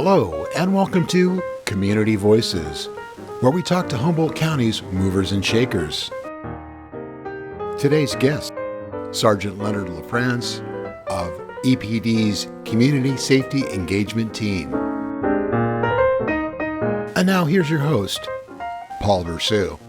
Hello, and welcome to Community Voices, where we talk to Humboldt County's movers and shakers. Today's guest, Sergeant Leonard LaFrance of EPD's Community Safety Engagement Team. And now here's your host, Paul Bressoud.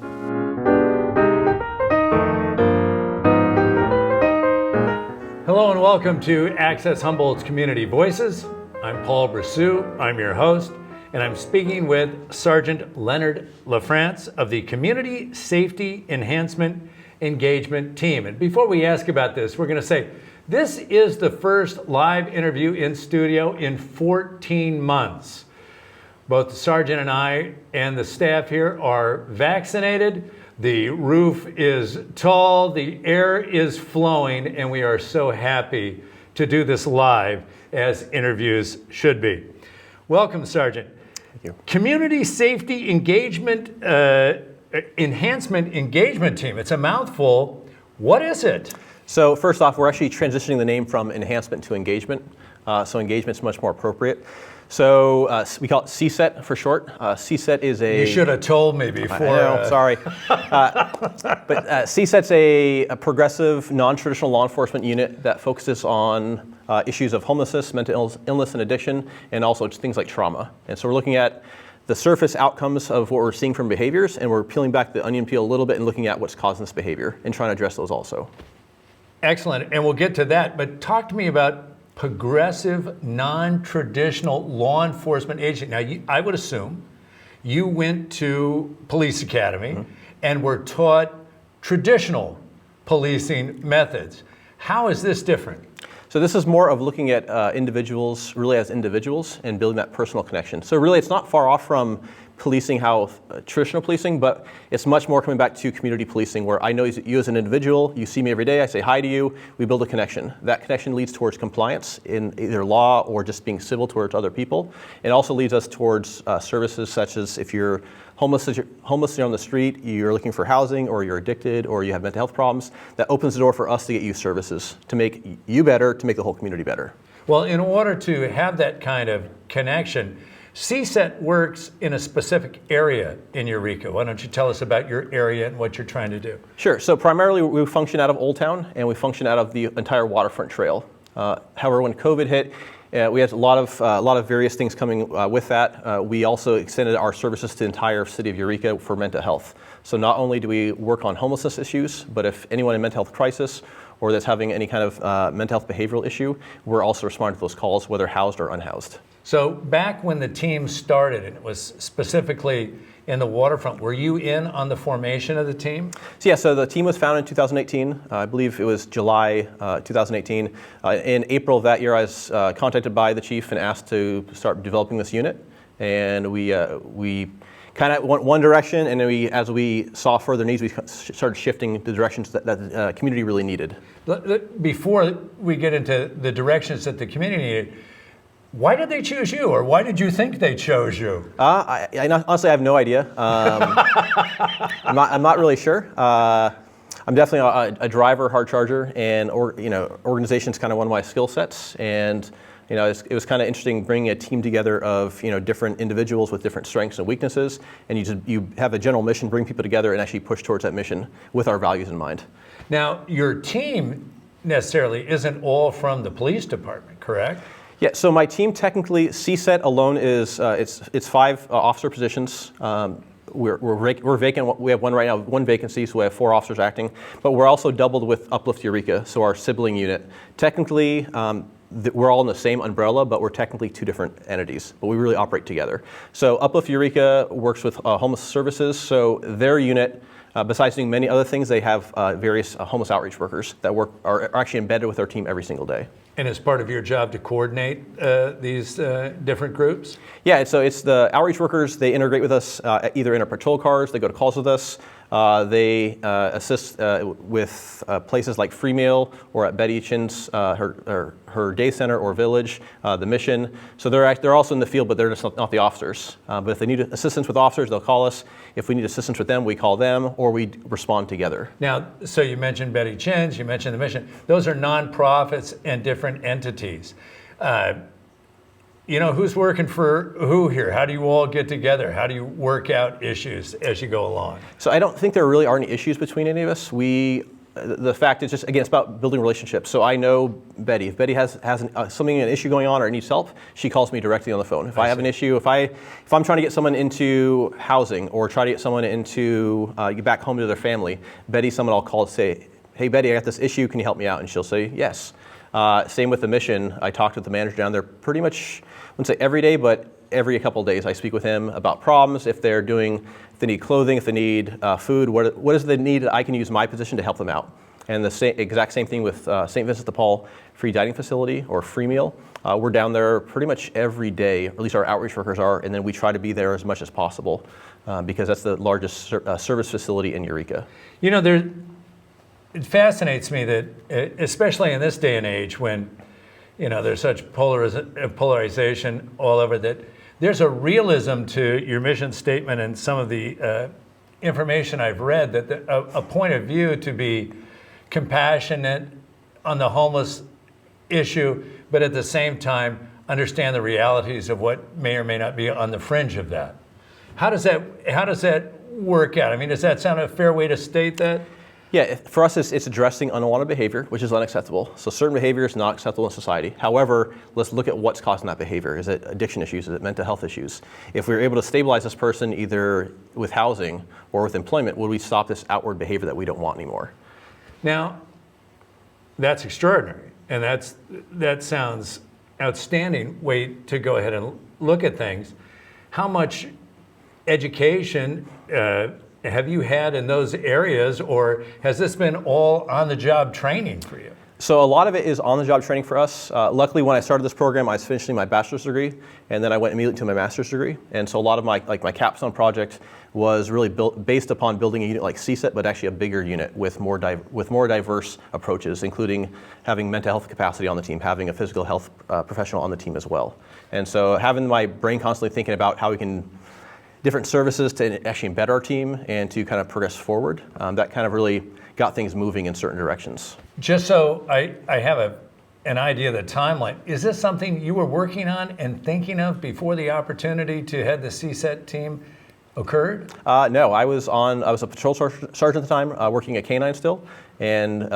Hello and welcome to Access Humboldt's Community Voices. I'm Paul Bressoud, I'm your host, and I'm speaking with Sergeant Leonard LaFrance of the Community Safety Enhancement Engagement Team. And before we ask about this, we're going to say this is the first live interview in studio in 14 months. Both the sergeant and I and the staff here are vaccinated. The roof is tall, the air is flowing, and we are so happy to do this live as interviews should be. Welcome, Sergeant. Thank you. Community Safety Engagement Enhancement Engagement Team. It's a mouthful. What is it? So first off, we're actually transitioning the name from enhancement to engagement. So engagement's much more appropriate. So we call it CSET for short. CSET is a... You should have told me before. I know, sorry. But CSET's a progressive, non-traditional law enforcement unit that focuses on issues of homelessness, mental illness and addiction, and also things like trauma. And so we're looking at the surface outcomes of what we're seeing from behaviors, and we're peeling back the onion peel a little bit and looking at what's causing this behavior and trying to address those also. Excellent, and we'll get to that, but talk to me about progressive, non-traditional law enforcement agent. Now, I would assume you went to police academy and were taught traditional policing methods. How is this different? So this is more of looking at individuals really as individuals and building that personal connection. So really it's not far off from policing how traditional policing, but it's much more coming back to community policing where I know you as an individual, you see me every day, I say hi to you, we build a connection. That connection leads towards compliance in either law or just being civil towards other people. It also leads us towards services such as if you're homeless you're on the street, you're looking for housing, or you're addicted, or you have mental health problems, that opens the door for us to get you services to make you better, to make the whole community better. Well, in order to have that kind of connection, CSET works in a specific area in Eureka. Why don't you tell us about your area and what you're trying to do? Sure. So primarily we function out of Old Town and we function out of the entire waterfront trail. However, when COVID hit, we had a lot of various things coming with that. We also extended our services to the entire city of Eureka for mental health. So not only do we work on homelessness issues, but if anyone in mental health crisis or that's having any kind of mental health behavioral issue, we're also responding to those calls, whether housed or unhoused. So back when the team started, and it was specifically in the waterfront, were you in on the formation of the team? So the team was founded in 2018. I believe it was July 2018. In April of that year, I was contacted by the chief and asked to start developing this unit. And we kind of went one direction, and then as we saw further needs, we started shifting the directions that the community really needed. Before we get into the directions that the community needed, why did they choose you, or why did you think they chose you? I honestly have no idea. I'm not really sure. I'm definitely a driver, hard charger, and organization's kind of one of my skill sets. And it was kind of interesting bringing a team together of different individuals with different strengths and weaknesses, and you have a general mission, bring people together, and actually push towards that mission with our values in mind. Now, your team necessarily isn't all from the police department, correct? Yeah, so my team technically, CSET alone is it's 5 officer positions. We're vacant. We have one right now, one vacancy, so we have 4 officers acting. But we're also doubled with Uplift Eureka, so our sibling unit. Technically, we're all in the same umbrella, but we're technically 2 different entities, but we really operate together. So Uplift Eureka works with homeless services, so their unit, besides doing many other things, they have various homeless outreach workers that are actually embedded with our team every single day. And it's part of your job to coordinate these different groups? Yeah, so it's the outreach workers. They integrate with us either in our patrol cars, they go to calls with us, they assist with places like Free Meal or at Betty Chin's, her day center or village, the mission. So they're also in the field, but they're just not the officers. But if they need assistance with officers, they'll call us. If we need assistance with them, we call them, or we respond together. Now, so you mentioned Betty Chin's, you mentioned the mission. Those are nonprofits and different entities. who's working for who here? How do you all get together? How do you work out issues as you go along? So I don't think there really are any issues between any of us. The fact is just, again, it's about building relationships. So I know Betty. If Betty has an issue going on or needs help, she calls me directly on the phone. If I have an issue, if I'm trying to get someone into housing or try to get someone into get back home to their family, Betty's someone I'll call and say, hey Betty, I got this issue, can you help me out? And she'll say yes. Same with the mission. I talked with the manager down there pretty much, I wouldn't say every day, but every couple of days I speak with him about problems, if they need clothing, if they need food, what is the need that I can use my position to help them out. And the exact same thing with St. Vincent de Paul Free Dining Facility or Free Meal. We're down there pretty much every day, or at least our outreach workers are, and then we try to be there as much as possible because that's the largest service facility in Eureka. It fascinates me that, especially in this day and age when there's such polarization all over, that there's a realism to your mission statement and some of the information I've read, that a point of view to be compassionate on the homeless issue, but at the same time understand the realities of what may or may not be on the fringe of that. How does that work out? I mean, does that sound a fair way to state that? Yeah, for us, it's addressing unwanted behavior, which is unacceptable. So certain behavior is not acceptable in society. However, let's look at what's causing that behavior. Is it addiction issues? Is it mental health issues? If we were able to stabilize this person either with housing or with employment, would we stop this outward behavior that we don't want anymore? Now, that's extraordinary, and that sounds outstanding way to go ahead and look at things. How much education have you had in those areas, or has this been all on-the-job training for you? So a lot of it is on-the-job training for us. Luckily, when I started this program, I was finishing my bachelor's degree, and then I went immediately to my master's degree. And so a lot of my capstone project was really based upon building a unit like CSET, but actually a bigger unit with more diverse approaches, including having mental health capacity on the team, having a physical health professional on the team as well. And so having my brain constantly thinking about how we can different services to actually embed our team and to kind of progress forward, that kind of really got things moving in certain directions. Just so I have an idea of the timeline, is this something you were working on and thinking of before the opportunity to head the CSET team occurred? No, I was a patrol sergeant at the time, working at K9 still, and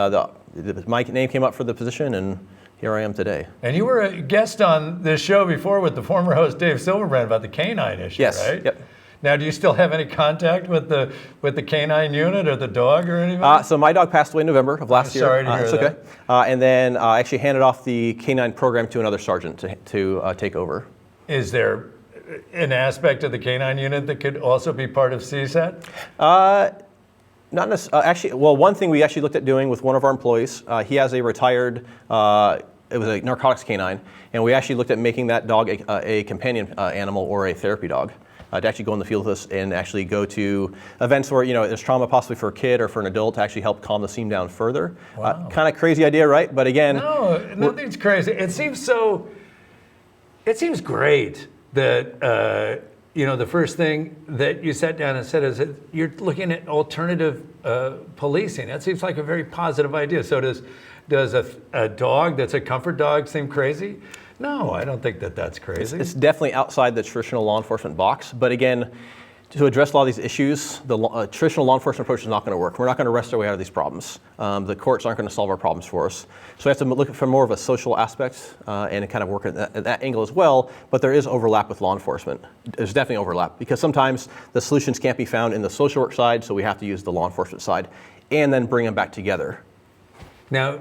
my name came up for the position, and here I am today. And you were a guest on this show before with the former host Dave Silverbrand about the K9 issue, yes, right? Yep. Now, do you still have any contact with the K9 unit or the dog or anybody? So my dog passed away in November of last year. Sorry to hear it's that. Okay. And then I actually handed off the K9 program to another sergeant to take over. Is there an aspect of the K9 unit that could also be part of CSET? Not necessarily. Actually, well, one thing we actually looked at doing with one of our employees, he has a retired, it was a narcotics canine, and we actually looked at making that dog a companion animal or a therapy dog. To actually go in the field with us and actually go to events where there's trauma possibly for a kid or for an adult to actually help calm the scene down further. Wow. Kind of crazy idea, right? But again, no, nothing's crazy. It seems great that the first thing that you sat down and said is that you're looking at alternative policing. That seems like a very positive idea. So does a dog that's a comfort dog seem crazy? No, I don't think that's crazy. It's definitely outside the traditional law enforcement box. But again, to address a lot of these issues, the traditional law enforcement approach is not going to work. We're not going to wrest our way out of these problems. The courts aren't going to solve our problems for us. So we have to look for more of a social aspect and kind of work at that angle as well. But there is overlap with law enforcement. There's definitely overlap because sometimes the solutions can't be found in the social work side, so we have to use the law enforcement side and then bring them back together. Now,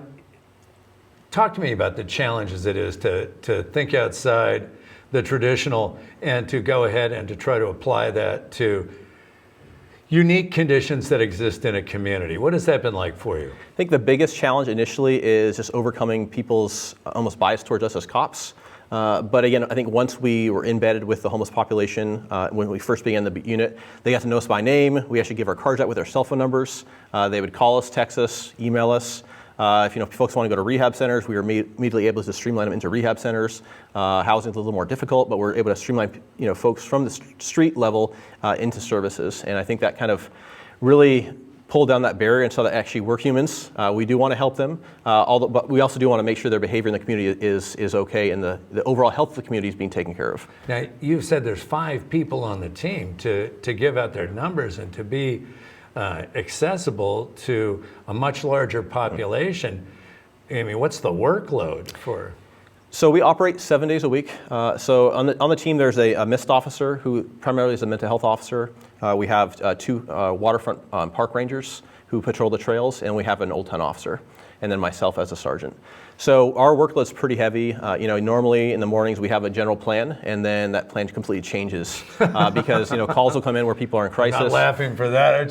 talk to me about the challenges it is to think outside the traditional and to go ahead and to try to apply that to unique conditions that exist in a community. What has that been like for you? I think the biggest challenge initially is just overcoming people's almost bias towards us as cops. But again, I think once we were embedded with the homeless population, when we first began the unit, they got to know us by name. We actually give our cards out with our cell phone numbers. They would call us, text us, email us. If folks want to go to rehab centers, we were immediately able to streamline them into rehab centers. Housing's a little more difficult, but we're able to streamline folks from the street level into services. And I think that kind of really pull down that barrier and so that actually we're humans. We do want to help them, but we also do want to make sure their behavior in the community is okay and the overall health of the community is being taken care of. Now, you've said there's 5 people on the team to give out their numbers and to be accessible to a much larger population. I mean, what's the workload for? So we operate 7 days a week. So on the team, there's a MIST officer who primarily is a mental health officer. We have 2 waterfront park rangers who patrol the trails, and we have an Old Town officer, and then myself as a sergeant. So our workload's pretty heavy. Normally in the mornings we have a general plan, and then that plan completely changes because calls will come in where people are in crisis. I'm not laughing for that.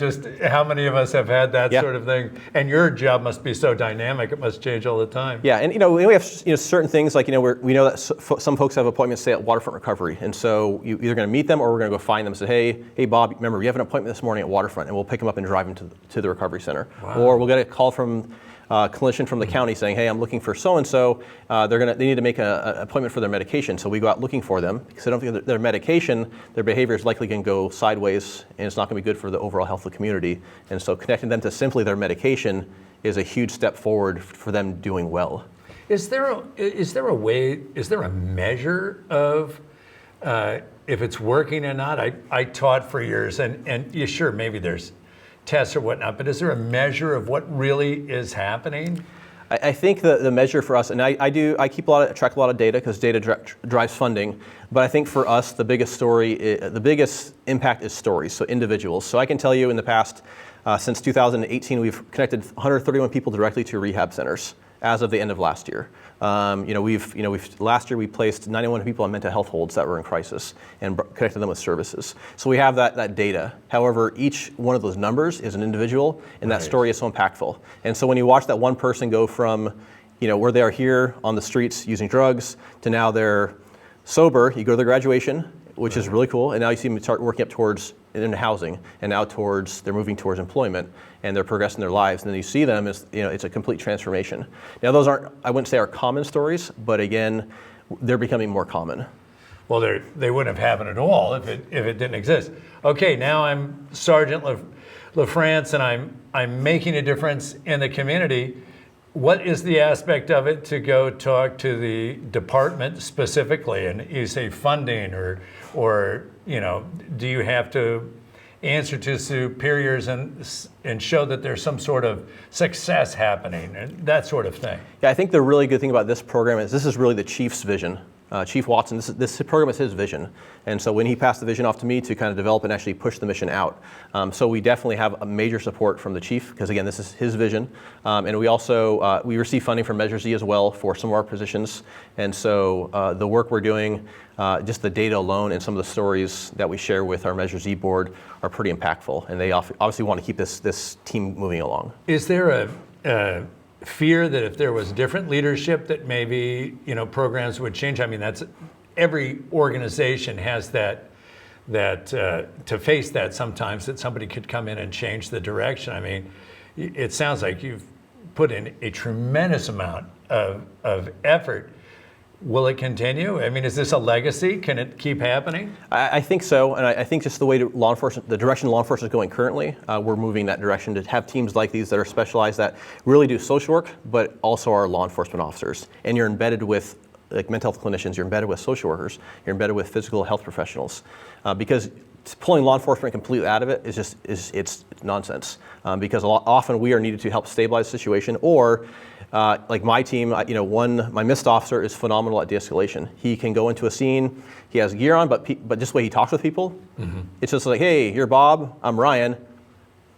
How many of us have had that sort of thing? And your job must be so dynamic; it must change all the time. Yeah, and we have certain things like we know that some folks have appointments say at Waterfront Recovery, and so you're either going to meet them or we're going to go find them and say, hey Bob, remember we have an appointment this morning at Waterfront, and we'll pick them up and drive them to the recovery center. Wow. Or we'll get a call from clinician from the county saying, hey, I'm looking for so-and-so, they need to make an appointment for their medication. So we go out looking for them because they don't think their medication, their behavior is likely going to go sideways and it's not going to be good for the overall health of the community. And so connecting them to simply their medication is a huge step forward for them doing well. Is there a measure of if it's working or not? I taught for years and yeah, sure, maybe there's tests or whatnot, but is there a measure of what really is happening? I think the measure for us, and I track a lot of data because data drives funding, but I think for us the biggest impact is stories, so individuals. So I can tell you in the past, since 2018, we've connected 131 people directly to rehab centers as of the end of last year. Last year we placed 91 people on mental health holds that were in crisis and connected them with services. So we have that data. However, each one of those numbers is an individual, and that story is so impactful. And so when you watch that one person go from, where they are here on the streets using drugs to now they're sober, you go to their graduation, which is really cool, and now you see them start working up towards into housing, and now they're moving towards employment, and they're progressing their lives, and then you see them as, it's a complete transformation. Now those I wouldn't say are common stories, but again, they're becoming more common. Well, they wouldn't have happened at all if it didn't exist. Okay, now I'm Sergeant LaFrance, and I'm making a difference in the community. What is the aspect of it to go talk to the department specifically? And you say funding or do you have to answer to superiors and show that there's some sort of success happening and that sort of thing? Yeah, I think the really good thing about this program is this is really the chief's vision. Chief Watson, this program is his vision. And so when he passed the vision off to me to kind of develop and actually push the mission out. So we definitely have a major support from the chief, because again, this is his vision. And we also, we receive funding from Measure Z as well for some of our positions. And so the work we're doing, just the data alone and some of the stories that we share with our Measure Z board are pretty impactful. And they obviously want to keep this team moving along. Is there a fear that if there was different leadership that maybe programs would change? I mean, that's every organization has that to face that sometimes, that somebody could come in and change the direction. I mean, it sounds like you've put in a tremendous amount of effort. Will it continue? I mean, is this a legacy? Can it keep happening? I think so, and I think just the way the direction law enforcement is going currently, we're moving that direction to have teams like these that are specialized, that really do social work, but also are law enforcement officers. And you're embedded with mental health clinicians, you're embedded with social workers, you're embedded with physical health professionals, because pulling law enforcement completely out of it it's nonsense. Because often we are needed to help stabilize the situation, or like my team, my MIST officer is phenomenal at de-escalation. He can go into a scene, he has gear on, but just the way he talks with people, it's just like, hey, you're Bob, I'm Ryan,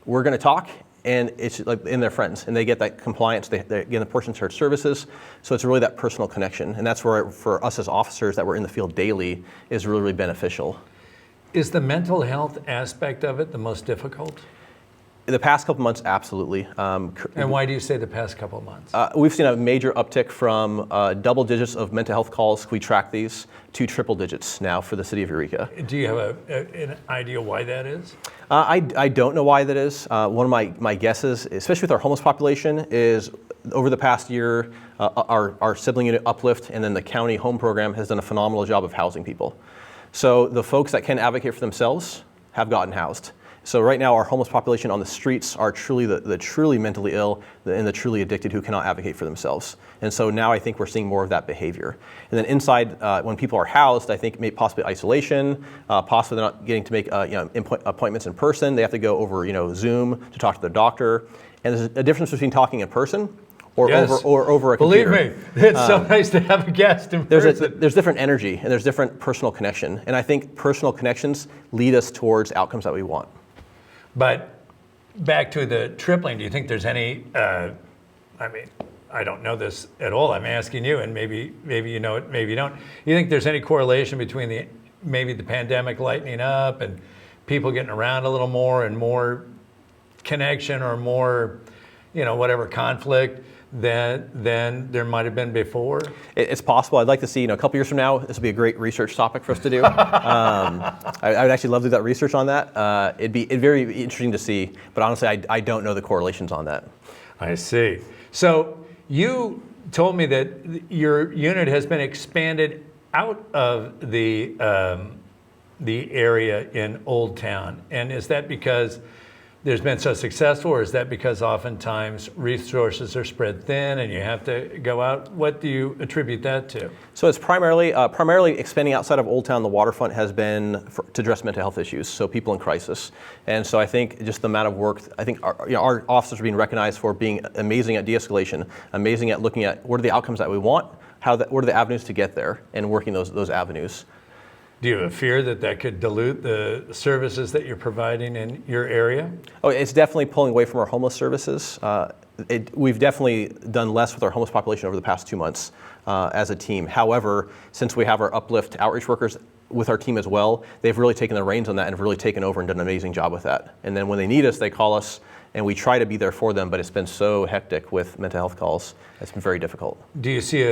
we're going to talk, and it's like in their friends, and they get that compliance, they get the person-centered services, so it's really that personal connection, and that's where for us as officers that we're in the field daily is really, really beneficial. Is the mental health aspect of it the most difficult? The past couple months, absolutely. And why do you say the past couple of months? We've seen a major uptick from double digits of mental health calls, we track these, to triple digits now for the city of Eureka. Do you have an idea why that is? I don't know why that is. One of my guesses, especially with our homeless population, is over the past year, our sibling unit Uplift and then the county home program has done a phenomenal job of housing people. So the folks that can advocate for themselves have gotten housed. So right now our homeless population on the streets are truly the truly mentally ill and the truly addicted who cannot advocate for themselves. And so now I think we're seeing more of that behavior. And then inside, when people are housed, I think maybe possibly isolation, possibly they're not getting to make appointments in person. They have to go over Zoom to talk to their doctor. And there's a difference between talking in person or over a computer. Believe me, it's so nice to have a guest in person. There's different energy and there's different personal connection. And I think personal connections lead us towards outcomes that we want. But back to the tripling, do you think there's any, I don't know this at all. I'm asking you, and maybe you know it, maybe you don't. You think there's any correlation between maybe the pandemic lightening up and people getting around a little more and more connection or more, whatever conflict than there might have been before? It's possible. I'd like to see, a couple years from now, this would be a great research topic for us to do. I would actually love to do that research on that. It'd be very interesting to see, but honestly, I don't know the correlations on that. I see. So you told me that your unit has been expanded out of the area in Old Town, and is that because there's been so successful, or is that because oftentimes resources are spread thin and you have to go out? What do you attribute that to? So it's primarily expanding outside of Old Town. The waterfront has been to address mental health issues, so people in crisis. And so I think just the amount of work, I think our officers are being recognized for being amazing at de-escalation, amazing at looking at what are the outcomes that we want, what are the avenues to get there, and working those avenues. Do you have a fear that could dilute the services that you're providing in your area? Oh, it's definitely pulling away from our homeless services. We've definitely done less with our homeless population over the past 2 months as a team. However, since we have our Uplift outreach workers with our team as well, they've really taken the reins on that and have really taken over and done an amazing job with that. And then when they need us, they call us, and we try to be there for them, but it's been so hectic with mental health calls. It's been very difficult. Do you see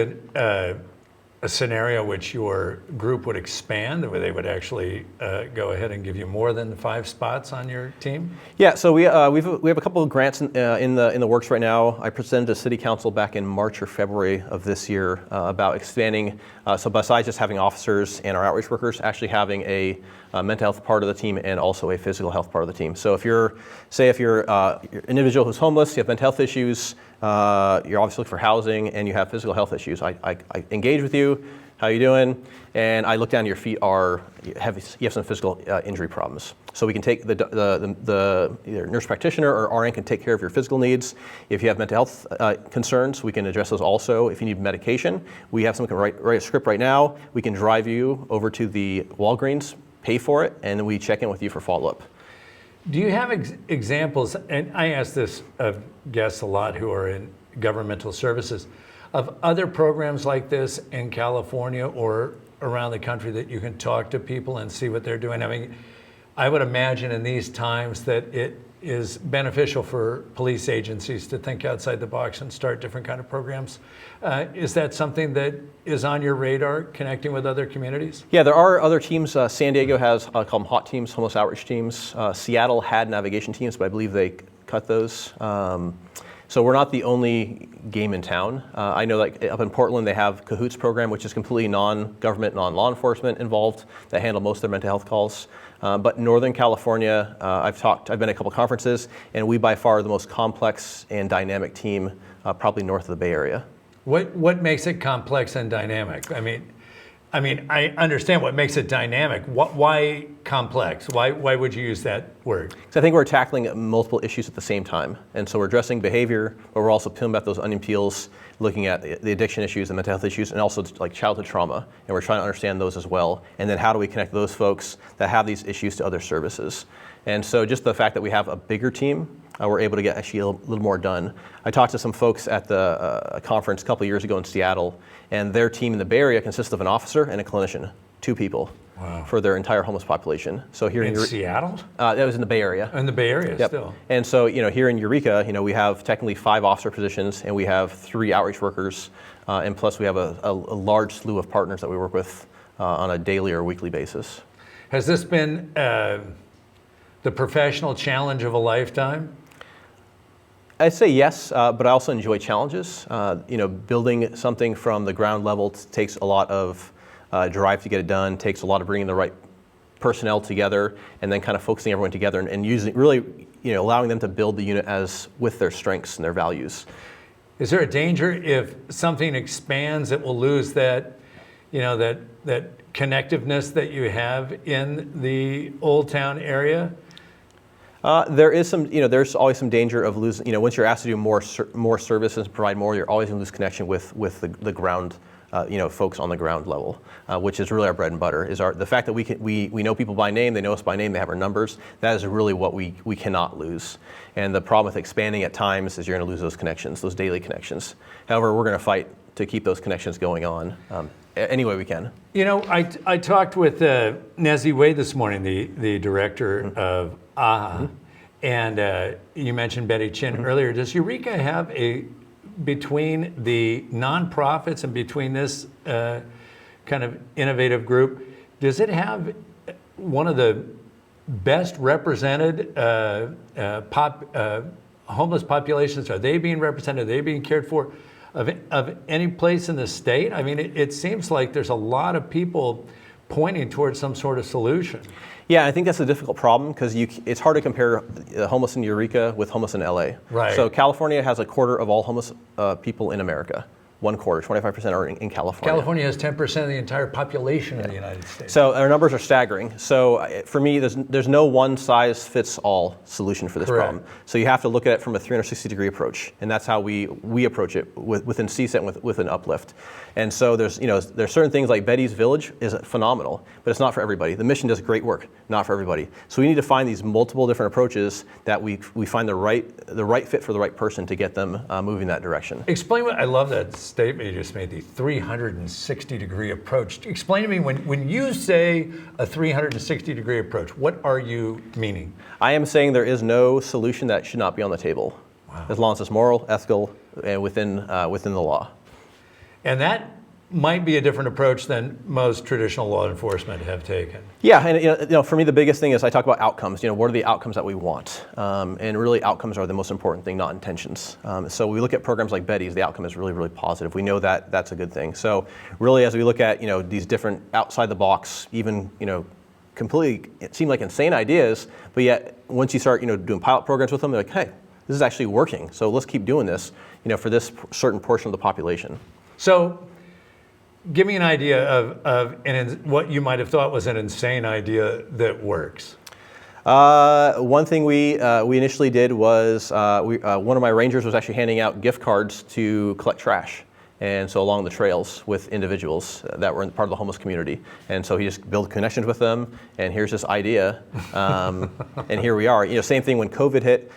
a scenario which your group would expand, where they would actually go ahead and give you more than 5 spots on your team? Yeah, so we have a couple of grants in the works right now. I presented to City Council back in March or February of this year about expanding. So besides just having officers and our outreach workers, actually having a mental health part of the team and also a physical health part of the team. So if you're an individual who's homeless, you have mental health issues, you're obviously looking for housing, and you have physical health issues, I engage with you. How you doing? And I look down, your feet you have some physical injury problems. So we can take the either nurse practitioner or RN can take care of your physical needs. If you have mental health concerns, we can address those also. If you need medication, we have someone who can write a script right now. We can drive you over to the Walgreens, pay for it, and then we check in with you for follow-up. Do you have examples, and I ask this of guests a lot who are in governmental services, of other programs like this in California or around the country that you can talk to people and see what they're doing? I mean, I would imagine in these times that it is beneficial for police agencies to think outside the box and start different kind of programs. Is that something that is on your radar, connecting with other communities? Yeah, there are other teams. San Diego has, call them HOT teams, homeless outreach teams. Seattle had navigation teams, but I believe they cut those. So we're not the only game in town. I know that up in Portland they have Cahoots program, which is completely non-government, non-law enforcement involved, that handle most of their mental health calls. But Northern California, I've been at a couple conferences, and we by far are the most complex and dynamic team, probably north of the Bay Area. What makes it complex and dynamic? I mean, I understand what makes it dynamic. Why complex? Why would you use that word? So I think we're tackling multiple issues at the same time. And so we're addressing behavior, but we're also peeling back those onion peels, looking at the addiction issues, the mental health issues, and also like childhood trauma. And we're trying to understand those as well. And then how do we connect those folks that have these issues to other services? And so just the fact that we have a bigger team, we're able to get actually a little more done. I talked to some folks at the conference a couple of years ago in Seattle, and their team in the Bay Area consists of an officer and a clinician, 2 people. Wow. For their entire homeless population. So here in Seattle? That was in the Bay Area. In the Bay Area, yep. Still. And so here in Eureka, we have technically 5 officer positions, and we have 3 outreach workers, and plus we have a large slew of partners that we work with on a daily or weekly basis. Has this been the professional challenge of a lifetime? I'd say yes, but I also enjoy challenges. Building something from the ground level takes a lot of drive to get it done, takes a lot of bringing the right personnel together, and then kind of focusing everyone together and using really, allowing them to build the unit as with their strengths and their values. Is there a danger if something expands, it will lose that, that connectiveness that you have in the Old Town area? There is some, there's always some danger of losing, once you're asked to do more services and provide more, you're always going to lose connection with the ground, folks on the ground level, which is really our bread and butter. Is the fact that we know people by name, they know us by name, they have our numbers. That is really what we cannot lose. And the problem with expanding at times is you're going to lose those connections, those daily connections. However, we're going to fight to keep those connections going on any way we can. I talked with Nezzy Wade this morning, the director of AHA, and you mentioned Betty Chin earlier. Does Eureka have between the nonprofits and between this kind of innovative group, does it have one of the best represented homeless populations? Are they being represented? Are they being cared for of any place in the state? I mean, it seems like there's a lot of people pointing towards some sort of solution. Yeah, I think that's a difficult problem because it's hard to compare homeless in Eureka with homeless in LA. Right. So California has a quarter of all homeless people in America. 1/4, 25% are in California. California has 10% of the entire population of the United States. So our numbers are staggering. So for me, there's no one size fits all solution for this problem. So you have to look at it from a 360-degree approach, and that's how we approach it within CSET and with an uplift. And so there's certain things like Betty's Village is phenomenal, but it's not for everybody. The mission does great work, not for everybody. So we need to find these multiple different approaches that we find the right fit for the right person to get them moving that direction. Explain I love that statement you just made, the 360-degree approach. Explain to me, when you say a 360-degree approach, what are you meaning? I am saying there is no solution that should not be on the table, as long as it's moral, ethical, and within the law. And that might be a different approach than most traditional law enforcement have taken. Yeah, and for me the biggest thing is I talk about outcomes. What are the outcomes that we want? And really outcomes are the most important thing, not intentions. So we look at programs like Betty's, the outcome is really, really positive. We know that that's a good thing. So really as we look at these different outside the box, even completely it seem like insane ideas, but yet once you start doing pilot programs with them, they're like, hey, this is actually working. So let's keep doing this, for this certain portion of the population. So give me an idea of what you might have thought was an insane idea that works. One thing we initially did was one of my rangers was actually handing out gift cards to collect trash. And so along the trails with individuals that were part of the homeless community. And so he just built connections with them, and here's this idea, and here we are. Same thing when COVID hit,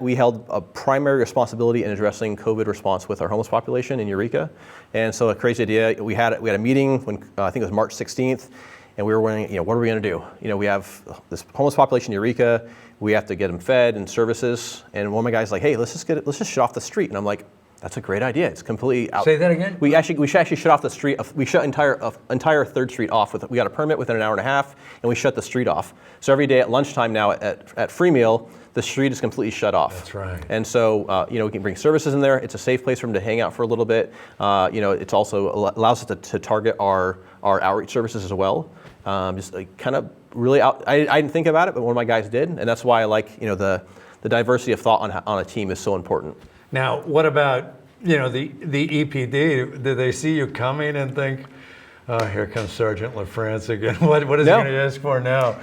we held a primary responsibility in addressing COVID response with our homeless population in Eureka. And so a crazy idea, we had a meeting when, I think it was March 16th, and we were wondering, what are we gonna do? We have this homeless population in Eureka, we have to get them fed and services, and one of my guys like, hey, let's just shut off the street. And I'm like, that's a great idea. It's completely out. Say that again? We actually shut off the street. We shut entire 3rd Street off. We got a permit within an hour and a half, and we shut the street off. So every day at lunchtime now at free meal, the street is completely shut off. That's right. And so we can bring services in there. It's a safe place for them to hang out for a little bit. It's also allows us to target our outreach services as well. Just kind of really out. I didn't think about it, but one of my guys did, and that's why I like the diversity of thought on a team is so important. Now, what about, the EPD? Did they see you coming and think, oh, here comes Sergeant LaFrance again. What is he going to ask for now?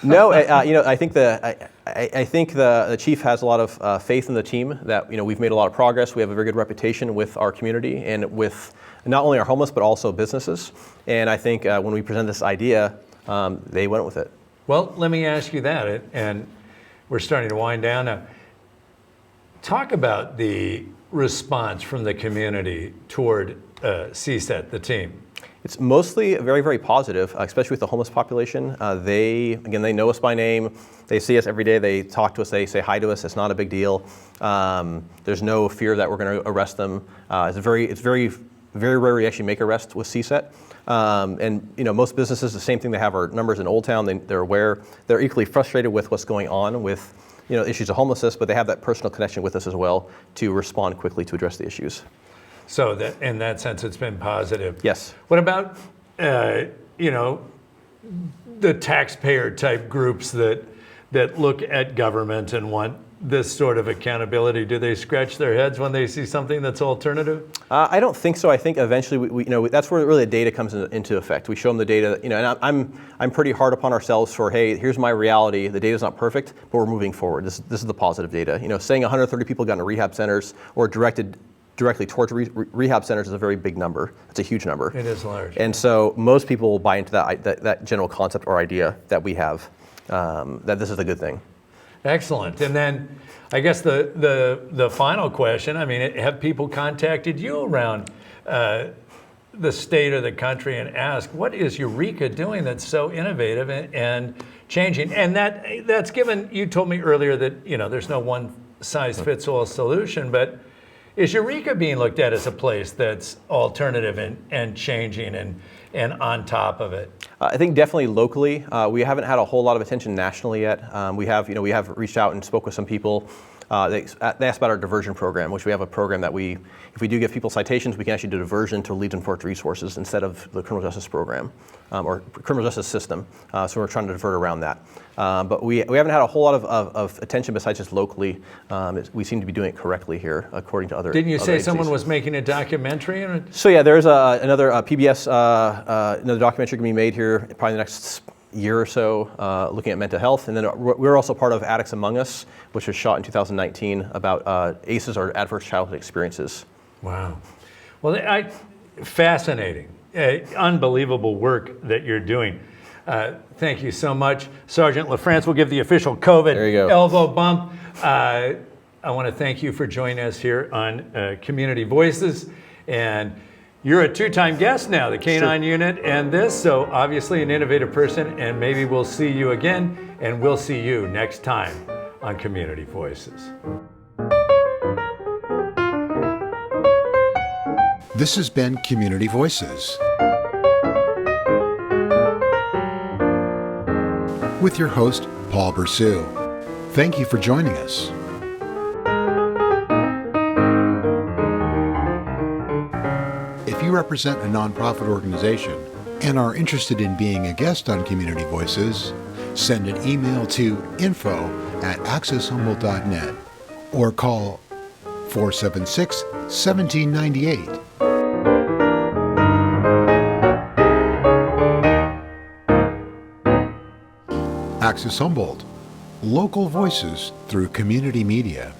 No, I think the chief has a lot of faith in the team that, we've made a lot of progress. We have a very good reputation with our community and with not only our homeless, but also businesses. And I think when we present this idea, they went with it. Well, let me ask you that, and we're starting to wind down now. Talk about the response from the community toward CSET, the team. It's mostly very, very positive, especially with the homeless population. They know us by name. They see us every day. They talk to us. They say hi to us. It's not a big deal. There's no fear that we're going to arrest them. It's very, very rare we actually make arrests with CSET. And most businesses, the same thing. They have our numbers in Old Town. They're aware. They're equally frustrated with what's going on with issues of homelessness, but they have that personal connection with us as well to respond quickly to address the issues. So that in that sense, it's been positive. Yes. What about, the taxpayer type groups that look at government and want this sort of accountability? Do they scratch their heads when they see something that's alternative? I don't think so. I think eventually, that's where really the data comes into effect. We show them the data, and I'm pretty hard upon ourselves for, hey, here's my reality. The data's not perfect, but we're moving forward. This is the positive data. Saying 130 people got into rehab centers or directed directly towards rehab centers is a very big number. It's a huge number. It is large. And so most people will buy into that general concept or idea that we have, that this is a good thing. Excellent. And then I guess the final question, have people contacted you around the state or the country and asked, what is Eureka doing that's so innovative and changing? And that's given, you told me earlier that there's no one size fits all solution, but is Eureka being looked at as a place that's alternative and changing and on top of it? I think definitely locally. We haven't had a whole lot of attention nationally yet. We have reached out and spoke with some people. They asked about our diversion program, which we have a program that if we do give people citations, we can actually do diversion to lead enforcement resources instead of the criminal justice program or criminal justice system. So we're trying to divert around that. But we haven't had a whole lot of attention besides just locally. We seem to be doing it correctly here, according to other. Didn't you say agencies. someone was making a documentary? So yeah, there's another PBS, another documentary going to be made here probably the next year or so, looking at mental health. And then we're also part of Addicts Among Us, which was shot in 2019 about ACEs, or adverse childhood experiences. Wow. Well, fascinating, unbelievable work that you're doing. Thank you so much. Sergeant LaFrance will give the official COVID elbow bump. I want to thank you for joining us here on Community Voices. And you're a two-time guest now, the K-9 unit and this, so obviously an innovative person, and maybe we'll see you again, and we'll see you next time on Community Voices. This has been Community Voices with your host, Paul Bressoud. Thank you for joining us. If you represent a nonprofit organization and are interested in being a guest on Community Voices, send an email to info@accesshumboldt.net or call 476-1798. Access Humboldt, local voices through community media.